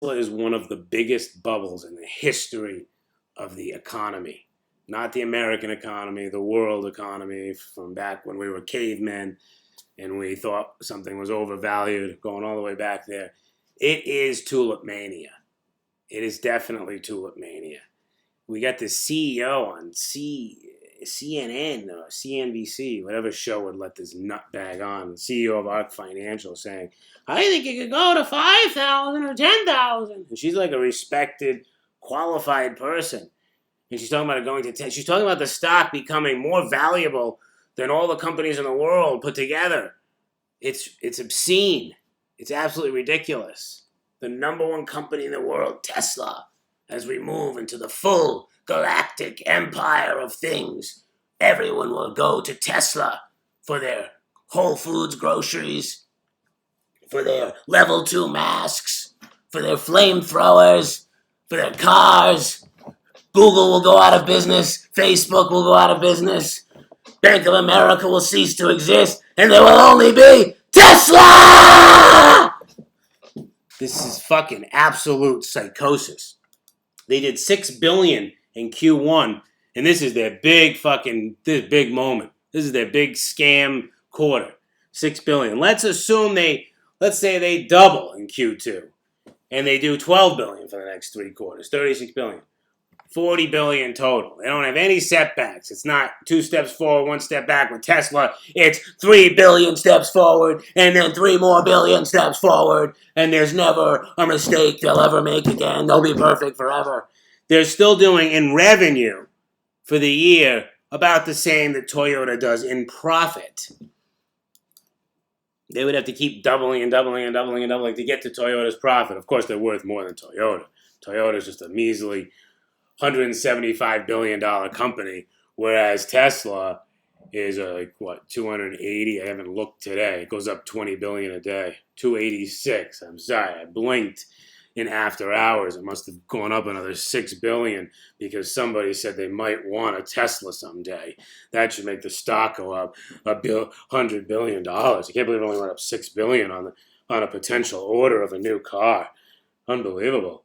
is one of the biggest bubbles in the history of the economy. Not the American economy, the world economy from back when we were cavemen and we thought something was overvalued, going all the way back there. It is tulip mania. It is definitely tulip mania. We got the CEO on CNN or CNBC, whatever show would let this nutbag on, the CEO of ARK Financial saying, I think it could go to 5,000 or 10,000. And she's like a respected, qualified person. And she's talking about it going to 10. She's talking about the stock becoming more valuable than all the companies in the world put together. It's obscene. It's absolutely ridiculous. The number one company in the world, Tesla, as we move into the full galactic empire of things, everyone will go to Tesla for their Whole Foods groceries, for their level 2 masks, for their flamethrowers, for their cars. Google will go out of business. Facebook will go out of business. Bank of America will cease to exist, and there will only be Tesla! This is fucking absolute psychosis. They did $6 billion in Q1, and this is their big moment. This is their big scam quarter. $6 billion. Let's say they double in Q2, and they do $12 billion for the next 3 quarters. $36 billion. $40 billion total. They don't have any setbacks. It's not 2 steps forward, 1 step back with Tesla. It's 3 billion steps forward and then 3 more billion steps forward. And there's never a mistake they'll ever make again. They'll be perfect forever. They're still doing in revenue for the year about the same that Toyota does in profit. They would have to keep doubling and doubling and doubling and doubling to get to Toyota's profit. Of course, they're worth more than Toyota. Toyota's just a measly $175 billion company, whereas Tesla is 280. I haven't looked today. It goes up 20 billion a day. 286. I'm sorry, I blinked in after hours. It must have gone up another 6 billion because somebody said they might want a Tesla someday. That should make the stock go up $100 billion. I can't believe it only went up 6 billion on a potential order of a new car. Unbelievable.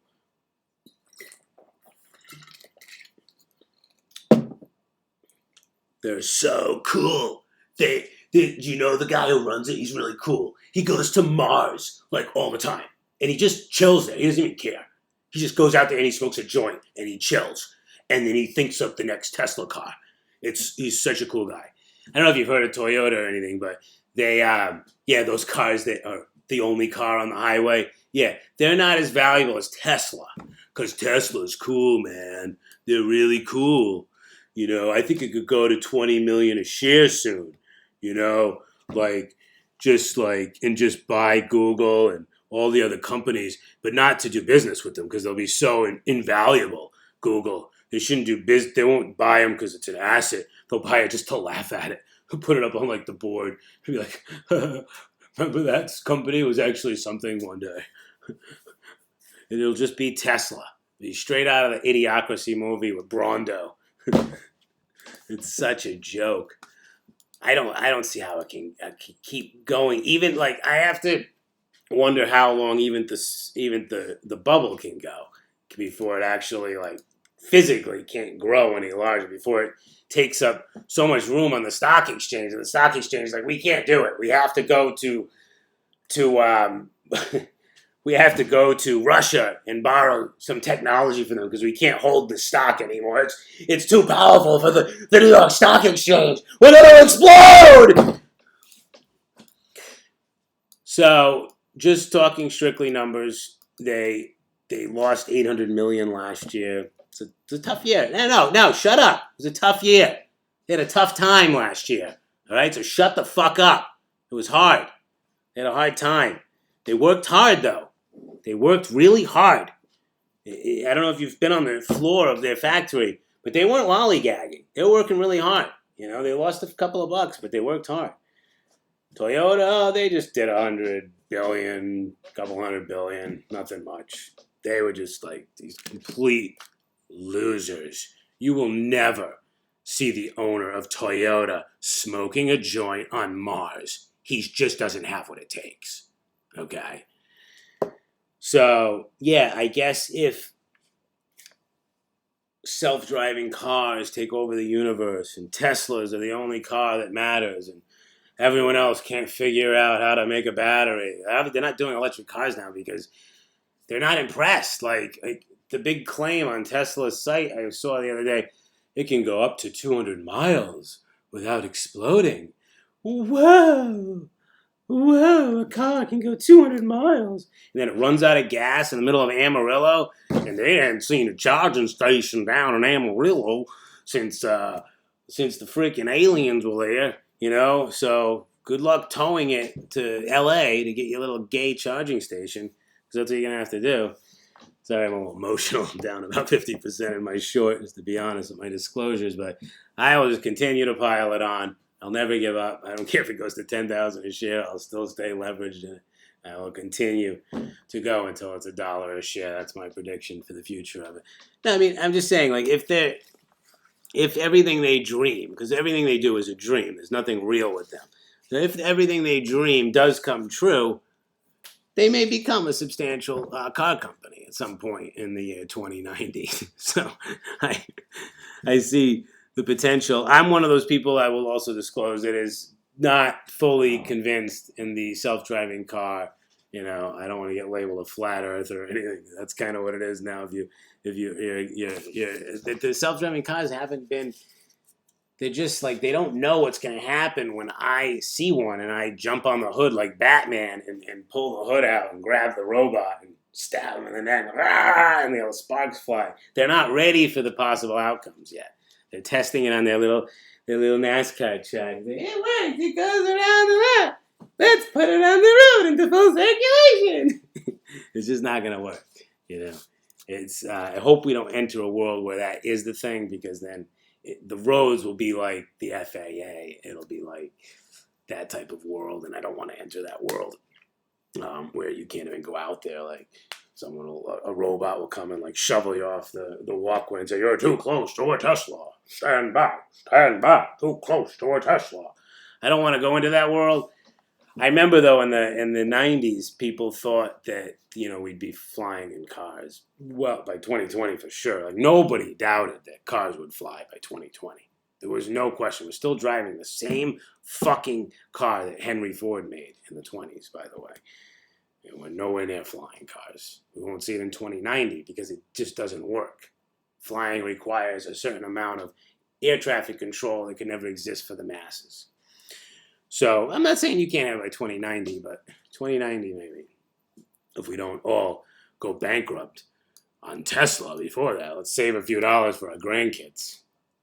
They're so cool. You know the guy who runs it? He's really cool. He goes to Mars, all the time. And he just chills there. He doesn't even care. He just goes out there and he smokes a joint and he chills. And then he thinks up the next Tesla car. He's such a cool guy. I don't know if you've heard of Toyota or anything, but those cars that are the only car on the highway, they're not as valuable as Tesla. Because Tesla's cool, man. They're really cool. I think it could go to 20 million a share soon. Just buy Google and all the other companies, but not to do business with them because they'll be so invaluable. Google, they shouldn't do business. They won't buy them because it's an asset. They'll buy it just to laugh at it. Put it up on the board. Be like, remember that company was actually something one day. And it'll just be Tesla. It'll be straight out of the Idiocracy movie with Brondo. It's such a joke. I don't see how it can keep going. Even I have to wonder how long even the bubble can go before it actually physically can't grow any larger, before it takes up so much room on the stock exchange. And the stock exchange is we can't do it. We have to go to we have to go to Russia and borrow some technology from them because we can't hold the stock anymore. It's too powerful for the New York Stock Exchange. We're going to explode! So, just talking strictly numbers, they lost $800 million last year. It's a tough year. No, shut up. It was a tough year. They had a tough time last year. All right, so shut the fuck up. It was hard. They had a hard time. They worked hard, though. They worked really hard. I don't know if you've been on the floor of their factory, but they weren't lollygagging. They were working really hard. They lost a couple of bucks, but they worked hard. Toyota, they just did $100 billion, couple $100 billion, nothing much. They were just these complete losers. You will never see the owner of Toyota smoking a joint on Mars. He just doesn't have what it takes. Okay? So, yeah, I guess if self-driving cars take over the universe and Teslas are the only car that matters and everyone else can't figure out how to make a battery. They're not doing electric cars now because they're not impressed. Like the big claim on Tesla's site I saw the other day, it can go up to 200 miles without exploding. Whoa! Whoa, a car can go 200 miles. And then it runs out of gas in the middle of Amarillo, and they hadn't seen a charging station down in Amarillo since the freaking aliens were there, you know? So good luck towing it to LA to get your little gay charging station, because that's what you're going to have to do. Sorry, I'm a little emotional. I'm down about 50% in my short, just to be honest with my disclosures, but I will just continue to pile it on. I'll never give up. I don't care if it goes to 10,000 a share. I'll still stay leveraged in it. I will continue to go until it's $1 a share. That's my prediction for the future of it. No, I mean, I'm just saying, like, if everything they dream, because everything they do is a dream, there's nothing real with them. So if everything they dream does come true, they may become a substantial car company at some point in the year 2090. So I see the potential. I'm one of those people, I will also disclose, that is not fully convinced in the self-driving car. You know, I don't want to get labeled a flat earth or anything. That's kind of what it is now. The self-driving cars haven't been. They're just like, they don't know what's going to happen when I see one and I jump on the hood like Batman and pull the hood out and grab the robot and stab him in the neck, and the sparks fly. They're not ready for the possible outcomes yet. They're testing it on their little NASCAR track. It works. It goes around the road. Let's put it on the road into full circulation. It's just not going to work. You know, it's. I hope we don't enter a world where that is the thing, because then the roads will be like the FAA. It'll be like that type of world, and I don't want to enter that world where you can't even go out there. Like a robot will come and like shovel you off the walkway and say, "You're too close to a Tesla. Stand back, too close to a Tesla." I don't want to go into that world. I remember though in the 90s, people thought that, you know, we'd be flying in cars. Well, by 2020 for sure. Like nobody doubted that cars would fly by 2020. There was no question. We're still driving the same fucking car that Henry Ford made in the 20s, by the way. And we're nowhere near flying cars. We won't see it in 2090 because it just doesn't work. Flying requires a certain amount of air traffic control that can never exist for the masses. So I'm not saying you can't have it by 2090, but 2090 maybe. If we don't all go bankrupt on Tesla before that, let's save a few dollars for our grandkids.